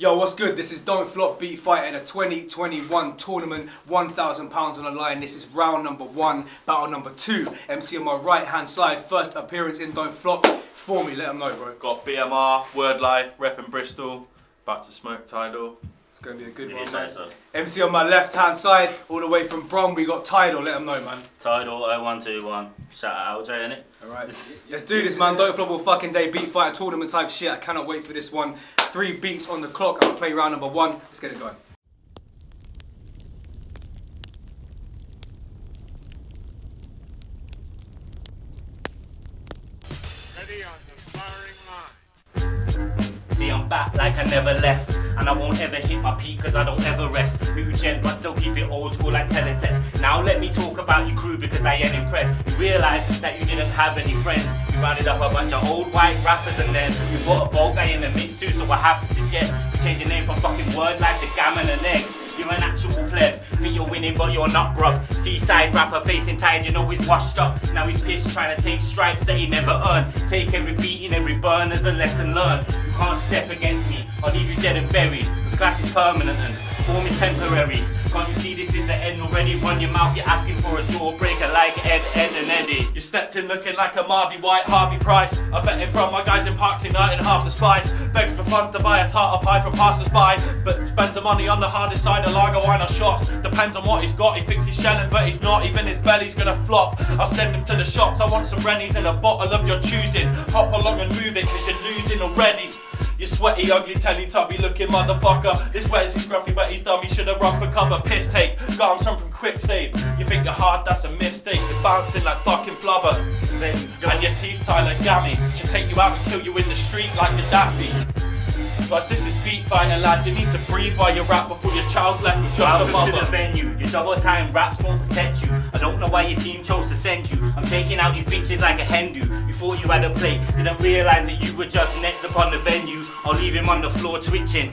Yo, what's good? This is Don't Flop Beat Fight at a 2021 tournament, £1,000 on the line. This is round number 1, battle number 2. MC on my right hand side, first appearance in Don't Flop. Formi, let them know, bro. Got BMR, Word Life, repping Bristol, about to smoke Tydal. It's going to be a good Really one, nice, man. MC on my left hand side, all the way from Brom, we got Tydal, let them know, man. Tydal 0121. Shout out LJ, innit? Alright, let's do this, man. Don't Flop all fucking day, beat fight, tournament type shit. I cannot wait for this one. 3 beats on the clock. I'm gonna play round number 1. Let's get it going. Ready on the firing line. See, I'm back like I never left. And I won't ever hit my peak cause I don't ever rest. New gen but still keep it old school like teletext. Now let me talk about your crew because I ain't impressed. You realise that you didn't have any friends. You rounded up a bunch of old white rappers and then you put a bold guy in the mix too, so I have to suggest you change your name from fucking Word Life to Gammon and Eggs. You're an actual pleb, think you're winning but you're not, bruv. Seaside rapper facing tired, you know he's washed up. Now he's pissed trying to take stripes that he never earned. Take every beating, every burn as a lesson learned. You can't step against me, I'll leave you dead and buried. This class is permanent and form is temporary. Can't you see this is the end already? Run your mouth, you're asking for a jawbreaker like Ed and Eddie. You stepped in looking like a Mardy White, Harvey Price. I bet in front my guys in Parks United and half the spice. Begs for funds to buy a tartar pie from passers-by, but spends the money on the hardest side of lager wine or shots. Depends on what he's got, he thinks he's shelling but he's not. Even his belly's gonna flop. I'll send him to the shops, I want some Rennies and a bottle of your choosing. Hop along and move it cause you're losing already. You sweaty, ugly, Teletubby looking motherfucker. This wears his scruffy but he's dumb, he should've run for cover. Piss take, got him some from Quick Save. You think you're hard, that's a mistake. You're bouncing like fucking flubber. And your teeth tie like Gammy. Should take you out and kill you in the street like Gaddafi. Plus this is beat fighting, lad. You need to breathe while you rap before your child's left with just a Welcome mother. to the venue, your double time raps won't protect you. I don't know why your team chose to send you. I'm taking out these bitches like a hen do. You thought you had a plate, didn't realise that you were just next upon the venue. I'll leave him on the floor twitching.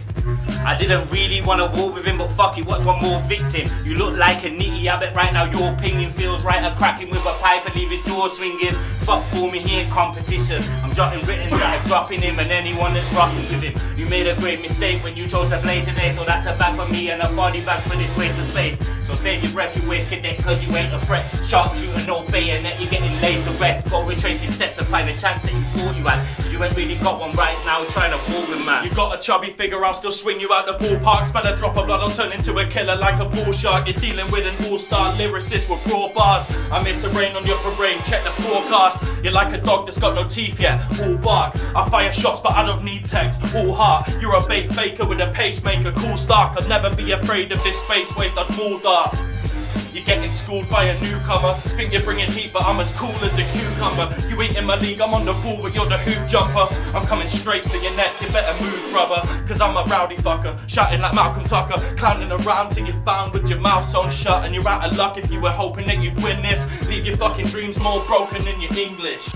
I didn't really want to war with him, but fuck it, what's one more victim? You look like a nitty, I bet right now your opinion feels right. I'm cracking with a pipe and leave his door swinging. Fuck for me, he ain't competition. I'm jotting written that I'm dropping him and anyone that's rocking with him. You made a great mistake when you chose to play today, so that's a bag for me and a body bag for this waste of space. So save your breath, you waste cadet, cause you ain't a threat. Sharpshooter, no bayonet, you're getting laid to rest. Go retrace your steps and find a chance that you thought you had. Cause you ain't really got one right now, trying to war with man. You got a chubby figure, I'll still swing you out the ballpark. Smell a drop of blood, I'll turn into a killer like a bull shark. You're dealing with an all-star lyricist with raw bars. I'm here to rain on your parade, check the forecast. You're like a dog that's got no teeth yet, all bark. I fire shots but I don't need text, all heart. You're a bait faker with a pacemaker, cool stark. I'd never be afraid of this space waste, I'd maul dark. You're getting schooled by a newcomer. Think you're bringing heat, but I'm as cool as a cucumber. You ain't in my league, I'm on the ball, but you're the hoop jumper. I'm coming straight for your neck, you better move, brother. Cause I'm a rowdy fucker, shouting like Malcolm Tucker. Clowning around till you're found with your mouth sewn shut. And you're out of luck if you were hoping that you'd win this. Leave your fucking dreams more broken than your English.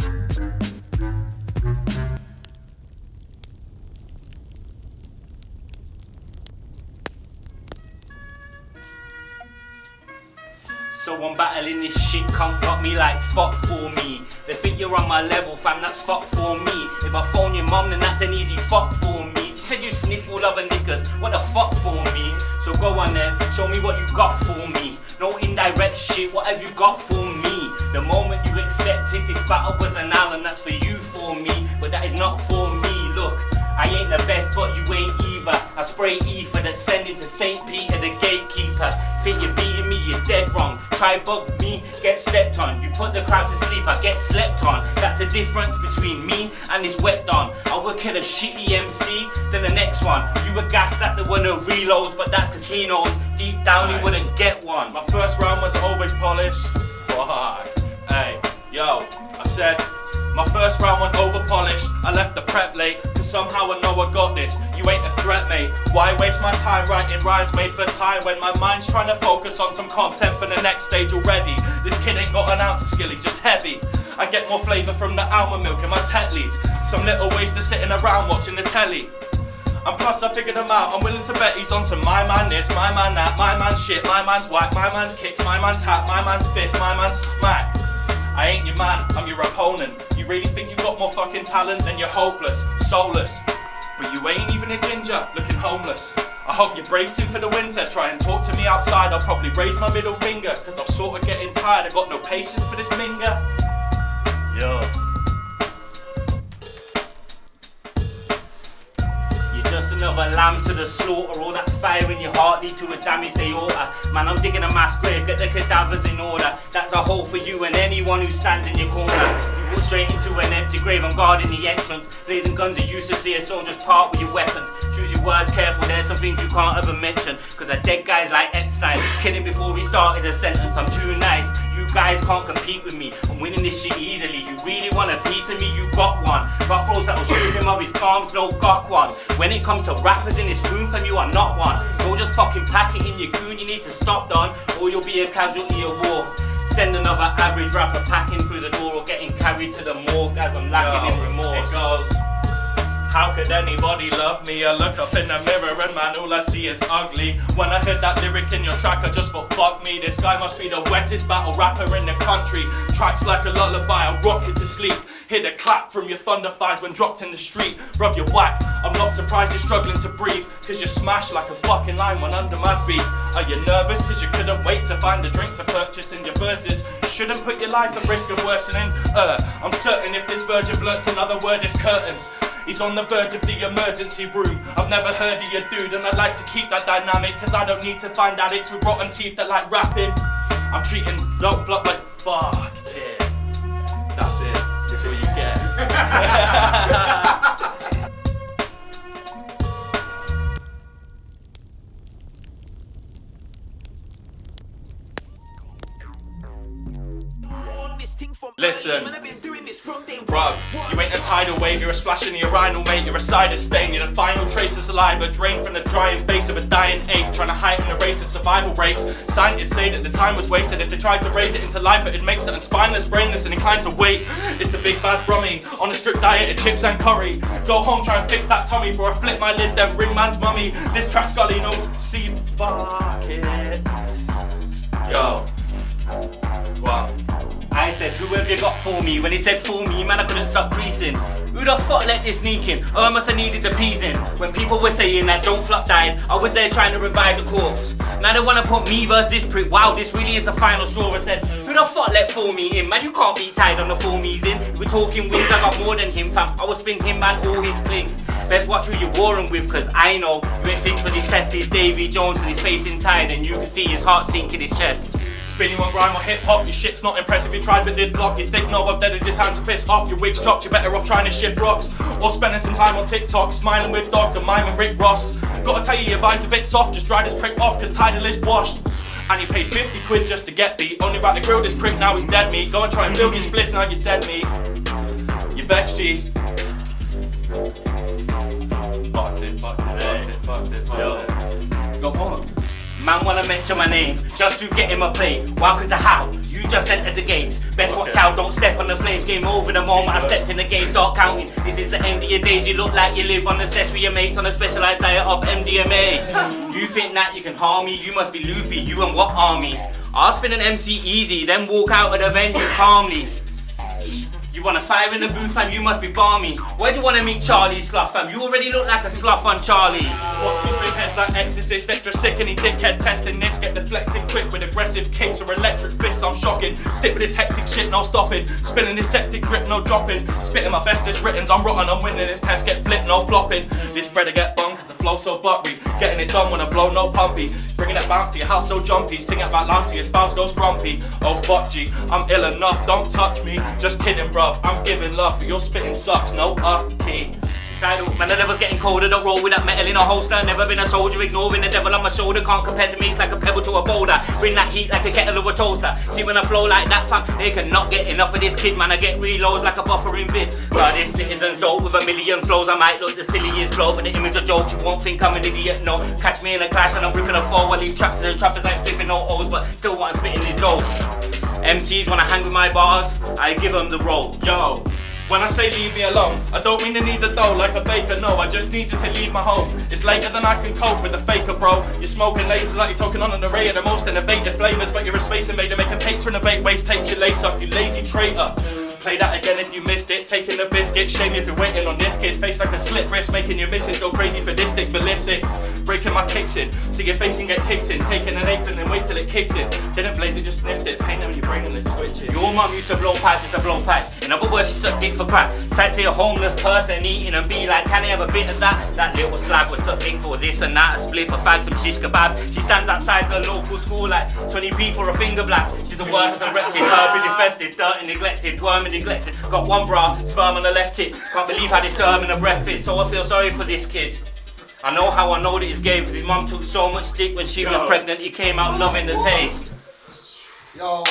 So I'm battling this shit, can't got me like fuck for me. They think you're on my level, fam, that's fuck for me. If I phone your mum, then that's an easy fuck for me. She said you sniff all other niggas, what the fuck for me? So go on then, show me what you got for me. No indirect shit, what have you got for me? The moment you accepted this battle was an Allen, that's for you for me. But that is not for me, look. I ain't the best, but you ain't either. I spray ether that's sending to St. Peter, the gatekeeper. Think you're beating me, you're dead wrong. Try bug me, get stepped on. You put the crowd to sleep, I get slept on. That's the difference between me and this wet don. I would kill a shitty MC than the next one. You were gassed at the one of reloads, but that's cause he knows deep down he wouldn't get one. My first round was always polished. Fuck. Hey, yo, I said my first round went over polished. I left the prep late, cause somehow I know I got this. You ain't a threat, mate. Why waste my time writing rhymes made for time when my mind's trying to focus on some content for the next stage already? This kid ain't got an ounce of skill, he's just heavy. I get more flavour from the almond milk in my Tetleys. Some little waste of sitting around watching the telly. And plus I figured him out, I'm willing to bet he's on some my man this, my man that, my man's shit, my man's whack, my man's kicks, my man's hat, my man's fist, my man's smack. I ain't your man, I'm your opponent. You really think you got more fucking talent? Then you're hopeless, soulless. But you ain't even a ginger, looking homeless. I hope you're bracing for the winter. Try and talk to me outside, I'll probably raise my middle finger. Cause I'm sort of getting tired, I got no patience for this minger. Yo. Just another lamb to the slaughter. All that fire in your heart lead to a damaged aorta. Man, I'm digging a mass grave, get the cadavers in order. That's a hole for you and anyone who stands in your corner. You walk straight into an empty grave, I'm guarding the entrance. Blazing guns are useless here, soldiers part with your weapons. Choose your words careful, there's some things you can't ever mention. Cause a dead guy's like Epstein, killing before he started a sentence. I'm too nice, you guys can't compete with me. I'm winning this shit easily. You really want a piece of me, you got one. Got bros that'll shoot him of his palms, no got one. When it comes to rappers in this room, fam, you are not one. Don't just fucking pack it in your goon, you need to stop, Don, or you'll be a casualty of war. Send another average rapper packing through the door or getting carried to the morgue as I'm lacking in remorse. It goes, how could anybody love me? I look up in the mirror and man, all I see is ugly. When I heard that lyric in your track, I just thought, fuck me. This guy must be the wettest battle rapper in the country. Tracks like a lullaby, I rock it to sleep. Hear the clap from your thunder thighs when dropped in the street. Bruv, you're whack, I'm not surprised you're struggling to breathe. Cause you're smashed like a fucking lime when under my beat. Are you nervous cause you couldn't wait to find a drink to purchase in your verses? Shouldn't put your life at risk of worsening. I'm certain if this virgin blurts another word, it's curtains. He's on the verge of the emergency room. I've never heard of your dude and I'd like to keep that dynamic. Cause I don't need to find addicts with rotten teeth that like rapping. I'm treating Don't Flop like fuck it. That's it. That's all you get. Listen, bruv, you ain't a tidal wave, you're a splash in the urinal, mate, you're a cider stain, you're the final trace of saliva drained from the drying face of a dying ape, trying to heighten the race of survival rates. Scientists say that the time was wasted. If they tried to raise it into life, it'd make something spineless, brainless, and inclined to wait. It's the big bad brummy, on a strict diet of chips and curry. Go home, try and fix that tummy, before I flip my lid, then ring man's mummy. This track's gully, no see, fuck it. Yo, wow. I said, who have you got for me? When he said for me, man, I couldn't stop creasing. Who the fuck let this sneak in? Oh, I must have needed the peas in. When people were saying that Don't Flop died, I was there trying to revive the corpse. Now they wanna put me versus this prick. Wow, this really is a final straw. I said, who the fuck let Formi in? Man, you can't be tied on the Formi's in. We're talking wins, I got more than him, fam. I will spin him, man, all his cling. Best watch who you're warring with, cause I know you ain't fit for this test. Is Davy Jones with his face in tied, and you can see his heart sink in his chest. Spinning on grime or hip hop, your shit's not impressive. You tried but did flop. You think no, I've deaded your time to piss off. Your wig's chopped, you're better off trying to shift rocks or spending some time on TikTok, smiling with dogs and miming Rick Ross. Gotta tell you, your vibe's a bit soft. Just dry this prick off, cause Tydal is washed. And he paid 50 quid just to get beat. Only right to grill this prick, now he's dead meat. Go and try and build your split, now you're dead meat. You vexed, G. Fucked it. Go on. Man wanna mention my name, just to get him a play. Welcome to how, you just entered the gates. Best watch out, don't step on the flames. Game over the moment I stepped in the game, start counting. This is the end of your days, you look like you live on the cess with your mates on a specialised diet of MDMA. You think that you can harm me, you must be loopy, you and what army? I'll spin an MC easy, then walk out of the venue calmly. You wanna fire in the booth, fam, you must be balmy. Why do you wanna meet Charlie Slough, fam? You already look like a slough on Charlie. Watch me spin heads like Exorcist, extra sickening dickhead testing this. Get deflected quick with aggressive kicks or electric fists, I'm shocking. Stick with this hectic shit, no stopping. Spinning this septic grip, no dropping. Spitting my bestest writtens, I'm rotten, I'm winning this test. Get flipped, no flopping. This bread get bung cause the flow so buttery. Getting it done when I blow, no pumpy. Bringing that bounce to your house so jumpy. Sing out that loud to your spouse goes grumpy. Oh fuck G, I'm ill enough, don't touch me. Just kidding bruv, I'm giving love, but your spitting sucks, no key. Tydal, man, the level's getting colder, don't roll with that metal in a holster. Never been a soldier, ignoring the devil on my shoulder. Can't compare to me, it's like a pebble to a boulder. Bring that heat like a kettle of a toaster. See when I flow like that, fam, they cannot get enough of this kid, man. I get reloads like a buffering bid. But this citizen's dope with a million flows. I might look the silliest blow, but the image of joke, you won't think I'm an idiot, no. Catch me in a clash and I'm ripping a four. I leave traps to the trappers like flipping no O's, but still want to spit in his dough. MCs wanna hang with my bars, I give them the roll. Yo, when I say leave me alone, I don't mean to need the dough like a baker, no. I just need you to leave my home. It's later than I can cope with a faker, bro. You're smoking lasers like you're talking on an array of the most innovative flavours, but you're a space invader making tapes for an debate, waste tapes, you lace up, you lazy traitor. Play that again if you missed it. Taking the biscuit, shame if you're waiting on this kid. Face like a slip wrist, making your missus go crazy for this dick, ballistic. Breaking my kicks in, so your face can get kicked in. Taking an eighth and then wait till it kicks in. Didn't blaze it, just sniffed it. Pain on your brain and then switch it. Your mum used to blow pipe just to blow pipe. In other words, she sucked dick for crack. Tried to see a homeless person eating and be like, can I have a bit of that? That little slag was suck dick for this and that. A split for fag, some shish kebab. She stands outside the local school like 20p for a finger blast. She's the worst and wretched, herb infested, dirt and neglected, worm and neglected. Got one bra, sperm on the left tip. Can't believe how this sperm in the breath fits, so I feel sorry for this kid. I know how I know that he's gay because his mum took so much dick when she was pregnant, he came out loving the taste. Yo,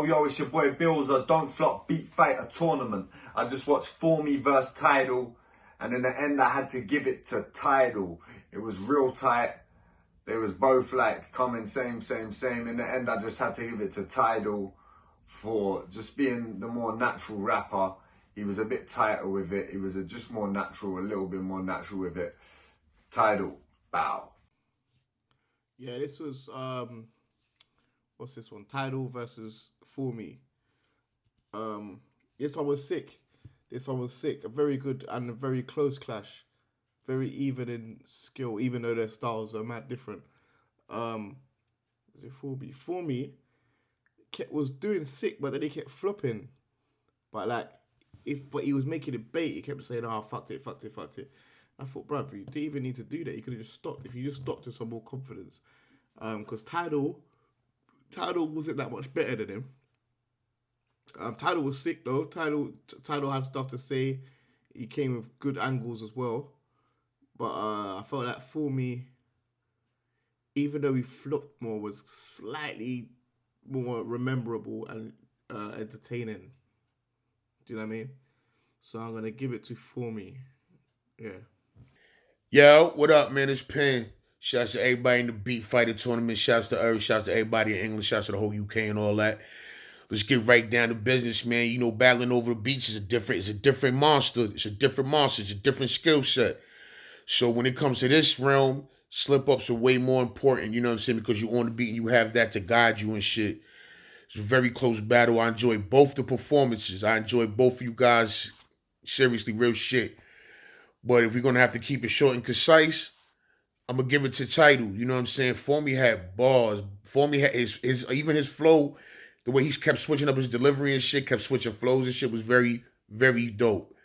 yo, it's your boy Bills, a Don't Flop Beat Fighter tournament. I just watched Formi vs Tydal, and in the end I had to give it to Tydal. It was real tight. They was both like coming same. In the end I just had to give it to Tydal for just being the more natural rapper. He was a bit tighter with it. He was just more natural, a little bit more natural with it. Tydal, bow. Yeah, this was what's this one? Tydal versus Formi. This one was sick. A very good and a very close clash. Very even in skill, even though their styles are mad different. Is it Formi? Formi was doing sick, but then he kept flopping. But like, but he was making it bait. He kept saying, "Oh, fucked it." I thought, bruv, you didn't even need to do that. You could have just stopped. If you just stopped to some more confidence, because Tydal wasn't that much better than him. Tydal was sick though. Tydal had stuff to say. He came with good angles as well. But I felt that Formi, even though he flopped more, was slightly more rememberable and entertaining. Do you know what I mean? So I'm going to give it to Formi. Yeah. Yo, what up, man? It's Penn. Shouts to everybody in the Beat Fighter tournament. Shouts to Earth. Shouts to everybody in England. Shouts to the whole UK and all that. Let's get right down to business, man. You know, battling over the beats is a different monster. It's a different skill set. So when it comes to this realm, slip-ups are way more important, you know what I'm saying? Because you're on the beat and you have that to guide you and shit. It's a very close battle. I enjoy both the performances. I enjoy both of you guys. Seriously, real shit. But if we're going to have to keep it short and concise, I'm going to give it to Tydal. You know what I'm saying? Formi had bars. Formi had even his flow, the way he kept switching up his delivery and shit, kept switching flows and shit was very, very dope.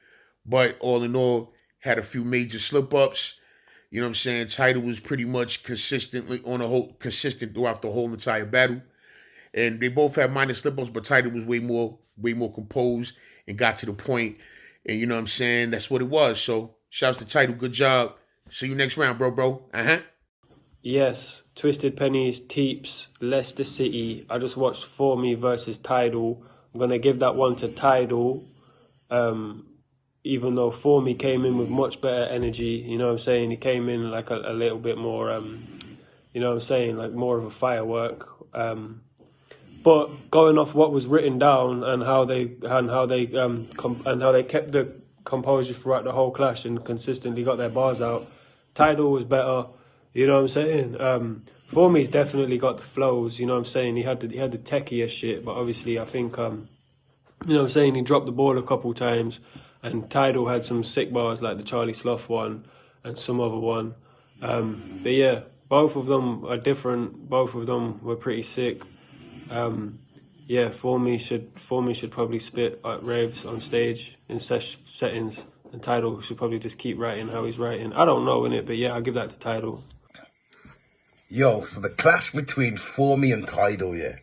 But all in all, had a few major slip-ups. You know what I'm saying? Tydal was pretty much consistent throughout the whole entire battle. And they both had minor slip-ups, but Tydal was way more composed and got to the point. And you know what I'm saying? That's what it was. So shouts to Tydal. Good job. See you next round, bro. Yes, Twisted Pennies, Teeps, Leicester City. I just watched Formi versus Tydal. I'm going to give that one to Tydal. Even though Formi came in with much better energy, you know what I'm saying? He came in like a little bit more, you know what I'm saying? Like more of a firework. But going off what was written down and how they kept the composure throughout the whole clash and consistently got their bars out, Tydal was better. You know what I'm saying? Formi's definitely got the flows. You know what I'm saying? He had the techiest shit, but obviously I think you know what I'm saying? He dropped the ball a couple times, and Tydal had some sick bars like the Charlie Sloth one and some other one. But yeah, both of them are different. Both of them were pretty sick. Yeah, Formi should probably spit at raves on stage in settings, and Tydal should probably just keep writing how he's writing. I don't know, innit? But yeah, I'll give that to Tydal. Yo, so the clash between Formi and Tydal, yeah.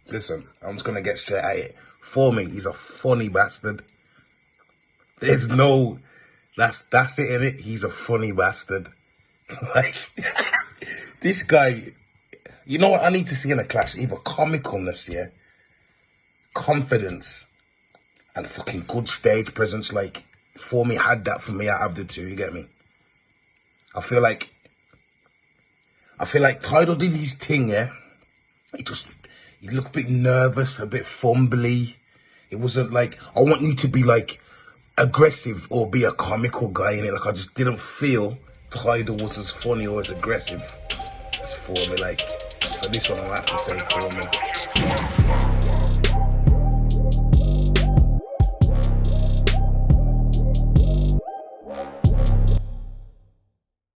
Listen, I'm just gonna get straight at it. Formi, he's a funny bastard. There's no, that's it, innit? He's a funny bastard. Like, this guy, you know what I need to see in a clash? Either comicalness, yeah, confidence, and fucking good stage presence. Like, Formi had that for me out of the two, you get me? I feel like Tydal did his thing, yeah? He looked a bit nervous, a bit fumbly. It wasn't like, I want you to be like, aggressive or be a comical guy in it. Like I just didn't feel Tydal was as funny or as aggressive as Formi. Like, so this one I have to say Formi.